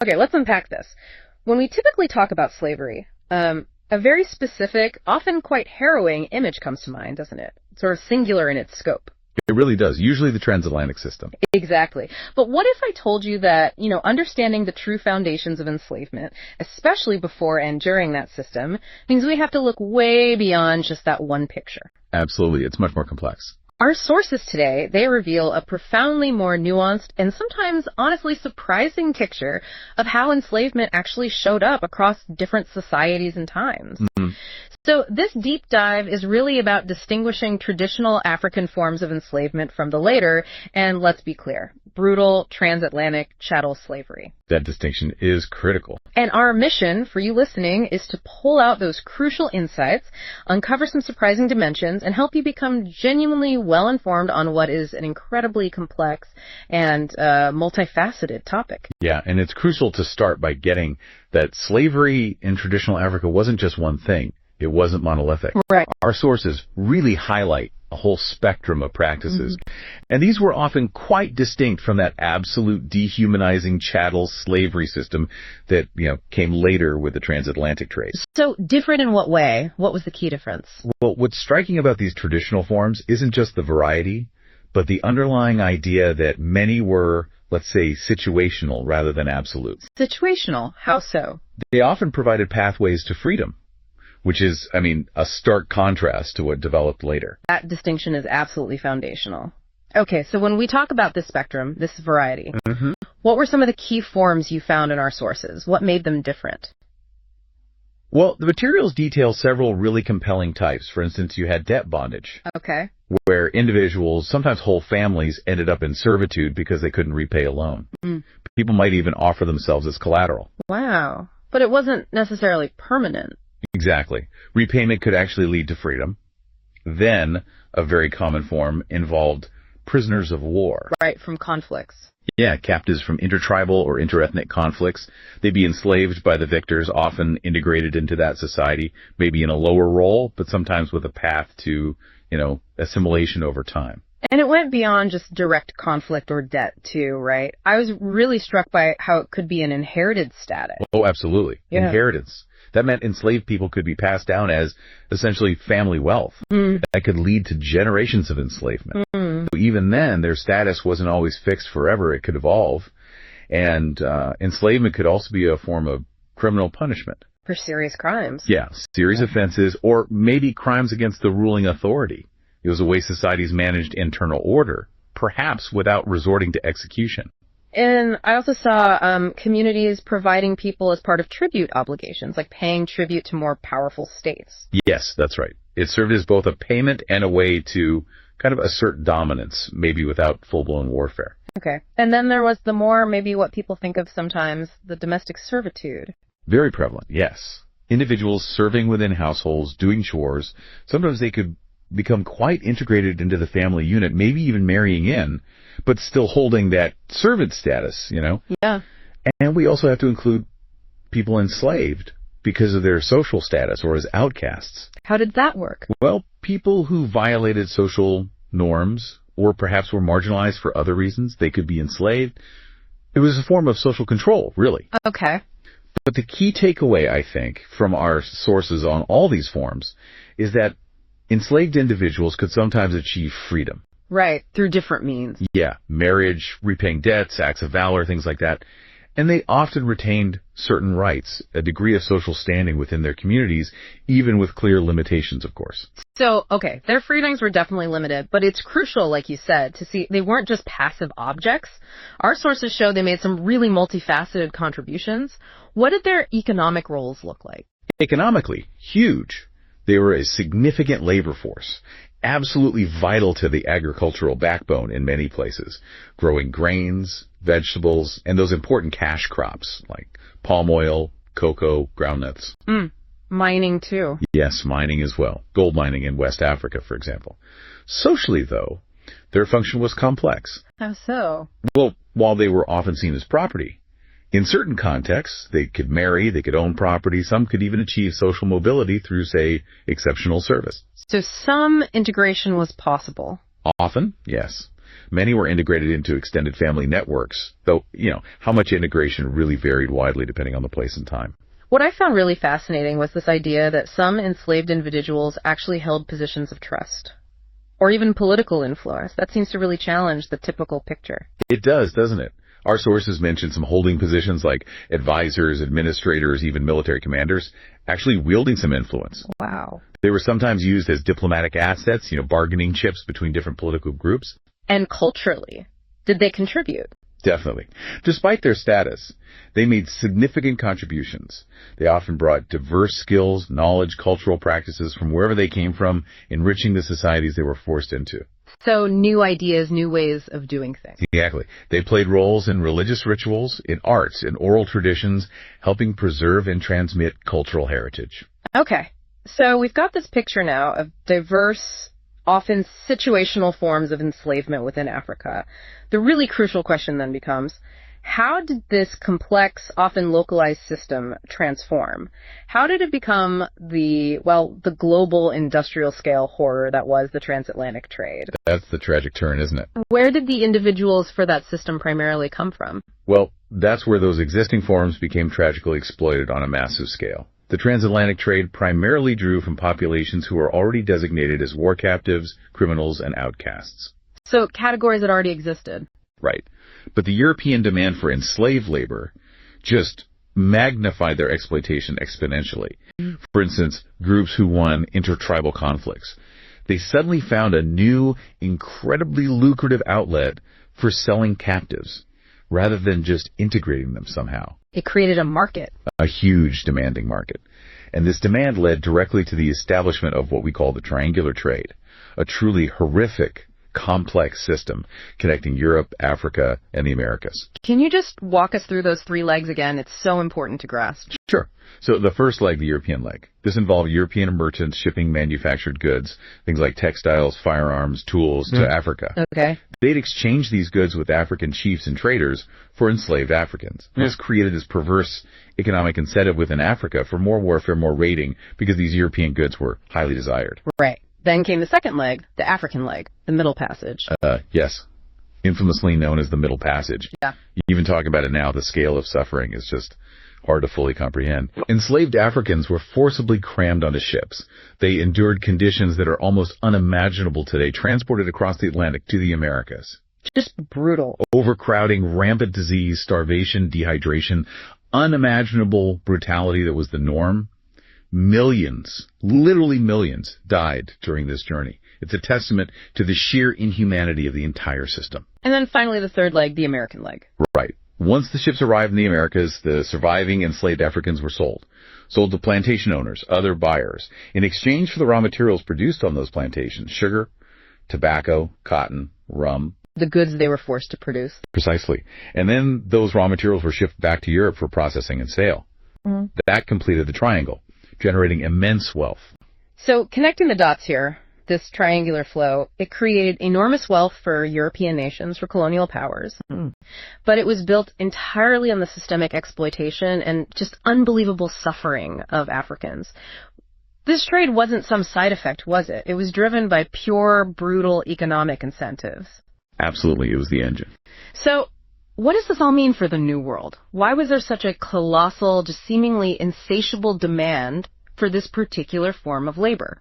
Okay, let's unpack this. When we typically talk about slavery, a very specific, often quite harrowing image comes to mind, doesn't it? Sort of singular in its scope. It really does. Usually the transatlantic system. Exactly. But what if I told you that, understanding the true foundations of enslavement, especially before and during that system, means we have to look way beyond just that one picture? Absolutely. It's much more complex. Our sources today, they reveal a profoundly more nuanced and sometimes honestly surprising picture of how enslavement actually showed up across different societies and times. Mm-hmm. So this deep dive is really about distinguishing traditional African forms of enslavement from the later, and let's be clear, brutal transatlantic chattel slavery. That distinction is critical. And our mission for you listening is to pull out those crucial insights, uncover some surprising dimensions, and help you become genuinely well-informed on what is an incredibly complex and multifaceted topic. Yeah, and it's crucial to start by getting that slavery in traditional Africa wasn't just one thing. It wasn't monolithic. Right. Our sources really highlight a whole spectrum of practices. Mm-hmm. And these were often quite distinct from that absolute dehumanizing chattel slavery system that, came later with the transatlantic trade. So different in what way? What was the key difference? Well, what's striking about these traditional forms isn't just the variety, but the underlying idea that many were, let's say, situational rather than absolute. Situational? How so? They often provided pathways to freedom, which is, a stark contrast to what developed later. That distinction is absolutely foundational. Okay, so when we talk about this spectrum, this variety, mm-hmm. What were some of the key forms you found in our sources? What made them different? Well, the materials detail several really compelling types. For instance, you had debt bondage. Okay. Where individuals, sometimes whole families, ended up in servitude because they couldn't repay a loan. Mm. People might even offer themselves as collateral. Wow. But it wasn't necessarily permanent. Exactly. Repayment could actually lead to freedom. Then, a very common form involved prisoners of war. Right, from conflicts. Yeah, captives from intertribal or interethnic conflicts. They'd be enslaved by the victors, often integrated into that society, maybe in a lower role, but sometimes with a path to, assimilation over time. And it went beyond just direct conflict or debt, too, right? I was really struck by how it could be an inherited status. Oh, absolutely. Yeah. Inheritance. That meant enslaved people could be passed down as essentially family wealth. Mm. That could lead to generations of enslavement. Mm. So even then, their status wasn't always fixed forever. It could evolve. And enslavement could also be a form of criminal punishment. For serious crimes. Yeah, serious offenses, or maybe crimes against the ruling authority. It was a way societies managed internal order, perhaps without resorting to execution. And I also saw communities providing people as part of tribute obligations, like paying tribute to more powerful states. Yes, that's right. It served as both a payment and a way to kind of assert dominance, maybe without full-blown warfare. Okay. And then there was the more, maybe what people think of sometimes, the domestic servitude. Very prevalent, yes. Individuals serving within households, doing chores, sometimes they could become quite integrated into the family unit, maybe even marrying in, but still holding that servant status, Yeah. And we also have to include people enslaved because of their social status or as outcasts. How did that work? Well, people who violated social norms or perhaps were marginalized for other reasons, they could be enslaved. It was a form of social control, really. Okay. But the key takeaway, I think, from our sources on all these forms is that enslaved individuals could sometimes achieve freedom. Right, through different means. Yeah, marriage, repaying debts, acts of valor, things like that. And they often retained certain rights, a degree of social standing within their communities, even with clear limitations, of course. So, okay, their freedoms were definitely limited, but it's crucial, like you said, to see they weren't just passive objects. Our sources show they made some really multifaceted contributions. What did their economic roles look like? Economically, huge. They were a significant labor force, absolutely vital to the agricultural backbone in many places, growing grains, vegetables, and those important cash crops like palm oil, cocoa, groundnuts. Mining, too. Yes, mining as well. Gold mining in West Africa, for example. Socially, though, their function was complex. How so? Well, while they were often seen as property, in certain contexts, they could marry, they could own property, some could even achieve social mobility through, say, exceptional service. So some integration was possible. Often, yes. Many were integrated into extended family networks, though, how much integration really varied widely depending on the place and time. What I found really fascinating was this idea that some enslaved individuals actually held positions of trust, or even political influence. That seems to really challenge the typical picture. It does, doesn't it? Our sources mention some holding positions like advisors, administrators, even military commanders, actually wielding some influence. Wow. They were sometimes used as diplomatic assets, bargaining chips between different political groups. And culturally, did they contribute? Definitely. Despite their status, they made significant contributions. They often brought diverse skills, knowledge, cultural practices from wherever they came from, enriching the societies they were forced into. So new ideas, new ways of doing things. Exactly. They played roles in religious rituals, in arts, in oral traditions, helping preserve and transmit cultural heritage. Okay. So we've got this picture now of diverse, often situational forms of enslavement within Africa. The really crucial question then becomes, how did this complex, often localized system transform? How did it become the global industrial scale horror that was the transatlantic trade? That's the tragic turn, isn't it? Where did the individuals for that system primarily come from? Well, that's where those existing forms became tragically exploited on a massive scale. The transatlantic trade primarily drew from populations who were already designated as war captives, criminals, and outcasts. So categories that already existed. Right. But the European demand for enslaved labor just magnified their exploitation exponentially. For instance, groups who won intertribal conflicts. They suddenly found a new, incredibly lucrative outlet for selling captives, rather than just integrating them somehow. It created a market. A huge demanding market. And this demand led directly to the establishment of what we call the triangular trade, a truly horrific, complex system connecting Europe, Africa, and the Americas. Can you just walk us through those three legs again? It's so important to grasp. Sure. So the first leg, the European leg. This involved European merchants shipping manufactured goods, things like textiles, firearms, tools, to Africa. Okay. They'd exchange these goods with African chiefs and traders for enslaved Africans. And this created this perverse economic incentive within Africa for more warfare, more raiding, because these European goods were highly desired. Right. Then came the second leg, the African leg, the Middle Passage. Yes. Infamously known as the Middle Passage. Yeah. You even talk about it now, the scale of suffering is just hard to fully comprehend. Enslaved Africans were forcibly crammed onto ships. They endured conditions that are almost unimaginable today, transported across the Atlantic to the Americas. Just brutal. Overcrowding, rampant disease, starvation, dehydration, unimaginable brutality that was the norm. Millions, literally millions, died during this journey. It's a testament to the sheer inhumanity of the entire system. And then finally the third leg, the American leg. Right. Once the ships arrived in the Americas, the surviving enslaved Africans were sold to plantation owners, other buyers, in exchange for the raw materials produced on those plantations: sugar, tobacco, cotton, rum. The goods they were forced to produce. Precisely. And then those raw materials were shipped back to Europe for processing and sale. Mm-hmm. That completed the triangle, generating immense wealth. So connecting the dots here, this triangular flow, it created enormous wealth for European nations, for colonial powers. Mm. But it was built entirely on the systemic exploitation and just unbelievable suffering of Africans. This trade wasn't some side effect, was it? It was driven by pure, brutal economic incentives. Absolutely, it was the engine. So what does this all mean for the New World? Why was there such a colossal, just seemingly insatiable demand for this particular form of labor?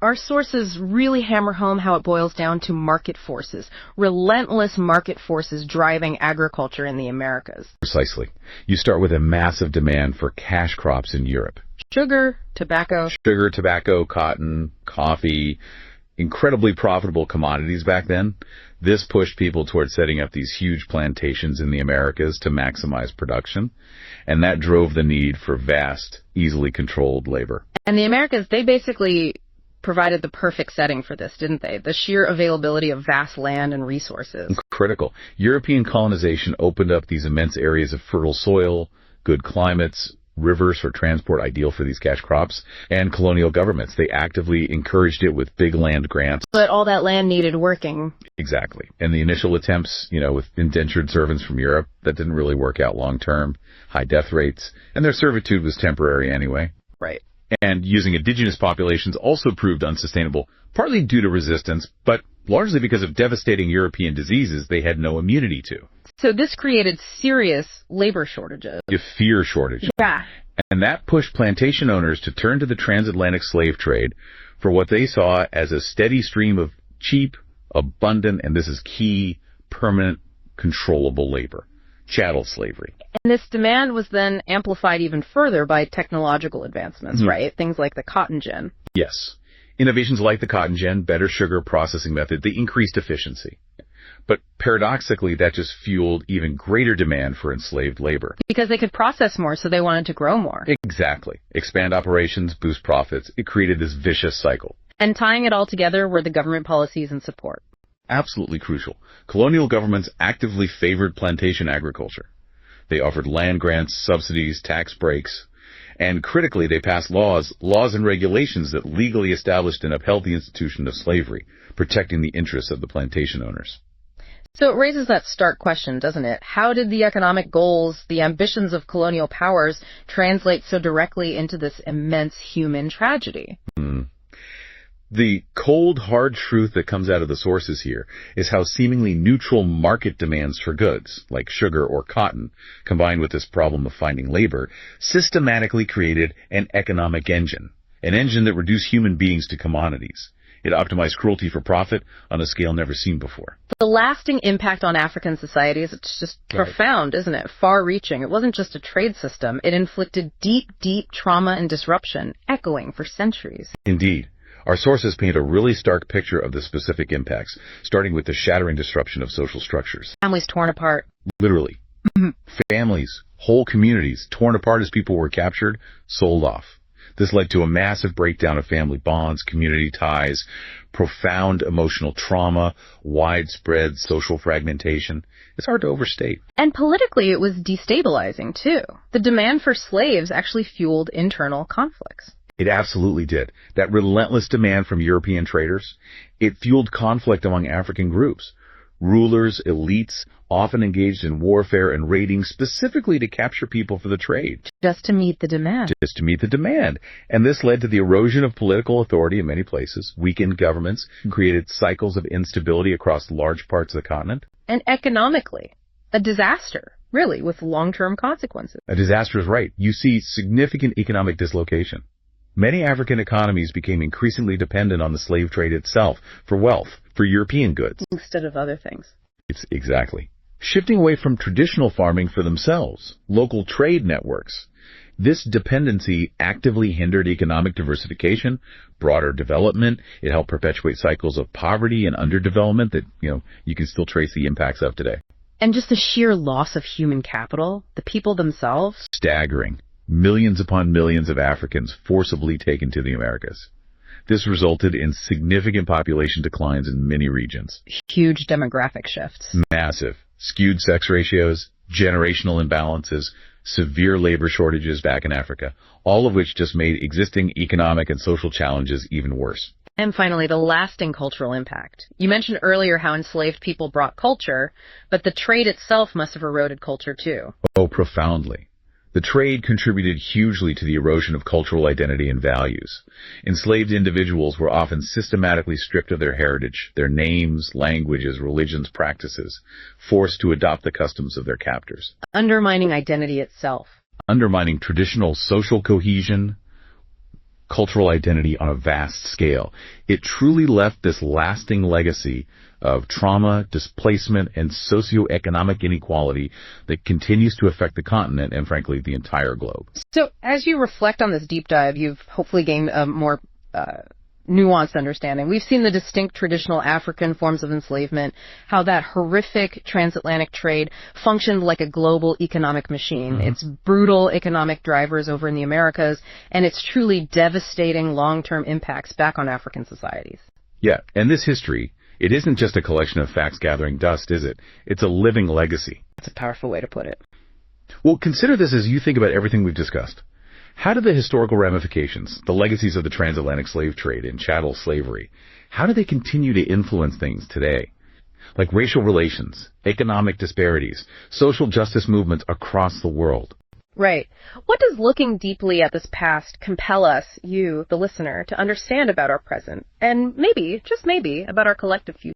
Our sources really hammer home how it boils down to market forces, relentless market forces driving agriculture in the Americas. Precisely. You start with a massive demand for cash crops in Europe. Sugar, tobacco, cotton, coffee, incredibly profitable commodities back then. This pushed people towards setting up these huge plantations in the Americas to maximize production, and that drove the need for vast, easily controlled labor. And the Americas, they basically provided the perfect setting for this, didn't they? The sheer availability of vast land and resources. Critical. European colonization opened up these immense areas of fertile soil, good climates, rivers for transport ideal for these cash crops, and colonial governments. They actively encouraged it with big land grants. But all that land needed working. Exactly. And the initial attempts, with indentured servants from Europe, that didn't really work out long term. High death rates, and their servitude was temporary anyway. Right. And using indigenous populations also proved unsustainable, partly due to resistance, but largely because of devastating European diseases they had no immunity to. So this created serious labor shortages. A fear shortage. Yeah. And that pushed plantation owners to turn to the transatlantic slave trade for what they saw as a steady stream of cheap, abundant, and this is key, permanent, controllable labor. Chattel slavery. And this demand was then amplified even further by technological advancements, right? Things like the cotton gin. Yes. Innovations like the cotton gin, better sugar processing method, they increased efficiency. But paradoxically, that just fueled even greater demand for enslaved labor. Because they could process more, so they wanted to grow more. Exactly. Expand operations, boost profits. It created this vicious cycle. And tying it all together were the government policies and support. Absolutely crucial. Colonial governments actively favored plantation agriculture. They offered land grants, subsidies, tax breaks, and critically, they passed laws and regulations that legally established and upheld the institution of slavery, protecting the interests of the plantation owners. So it raises that stark question, doesn't it? How did the economic goals, the ambitions of colonial powers translate so directly into this immense human tragedy? The cold, hard truth that comes out of the sources here is how seemingly neutral market demands for goods, like sugar or cotton, combined with this problem of finding labor, systematically created an economic engine, an engine that reduced human beings to commodities. It optimized cruelty for profit on a scale never seen before. The lasting impact on African societies, it's just profound, isn't it? Far-reaching. It wasn't just a trade system. It inflicted deep, deep trauma and disruption, echoing for centuries. Indeed. Our sources paint a really stark picture of the specific impacts, starting with the shattering disruption of social structures. Families torn apart. Literally. Families, whole communities, torn apart as people were captured, sold off. This led to a massive breakdown of family bonds, community ties, profound emotional trauma, widespread social fragmentation. It's hard to overstate. And politically, it was destabilizing, too. The demand for slaves actually fueled internal conflicts. It absolutely did. That relentless demand from European traders, it fueled conflict among African groups. Rulers, elites, often engaged in warfare and raiding specifically to capture people for the trade. Just to meet the demand. Just to meet the demand. And this led to the erosion of political authority in many places, weakened governments, created cycles of instability across large parts of the continent. And economically, a disaster, really, with long-term consequences. A disaster is right. You see significant economic dislocation. Many African economies became increasingly dependent on the slave trade itself for wealth, for European goods. Instead of other things. Exactly. Shifting away from traditional farming for themselves, local trade networks. This dependency actively hindered economic diversification, broader development. It helped perpetuate cycles of poverty and underdevelopment that, you can still trace the impacts of today. And just the sheer loss of human capital, the people themselves. Staggering. Millions upon millions of Africans forcibly taken to the Americas. This resulted in significant population declines in many regions. Huge demographic shifts. Massive. Skewed sex ratios, generational imbalances, severe labor shortages back in Africa, all of which just made existing economic and social challenges even worse. And finally, the lasting cultural impact. You mentioned earlier how enslaved people brought culture, but the trade itself must have eroded culture too. Oh, profoundly. The trade contributed hugely to the erosion of cultural identity and values. Enslaved individuals were often systematically stripped of their heritage, their names, languages, religions, practices, forced to adopt the customs of their captors. Undermining identity itself. Undermining traditional social cohesion, cultural identity on a vast scale. It truly left this lasting legacy of trauma, displacement, and socioeconomic inequality that continues to affect the continent and, frankly, the entire globe. So as you reflect on this deep dive, you've hopefully gained a more nuanced understanding. We've seen the distinct traditional African forms of enslavement, how that horrific transatlantic trade functioned like a global economic machine. Its brutal economic drivers over in the Americas, and its truly devastating long-term impacts back on African societies. Yeah, and this history, it isn't just a collection of facts-gathering dust, is it? It's a living legacy. That's a powerful way to put it. Well, consider this as you think about everything we've discussed. How do the historical ramifications, the legacies of the transatlantic slave trade and chattel slavery, how do they continue to influence things today? Like racial relations, economic disparities, social justice movements across the world. Right. What does looking deeply at this past compel us, you, the listener, to understand about our present, and maybe, just maybe, about our collective future?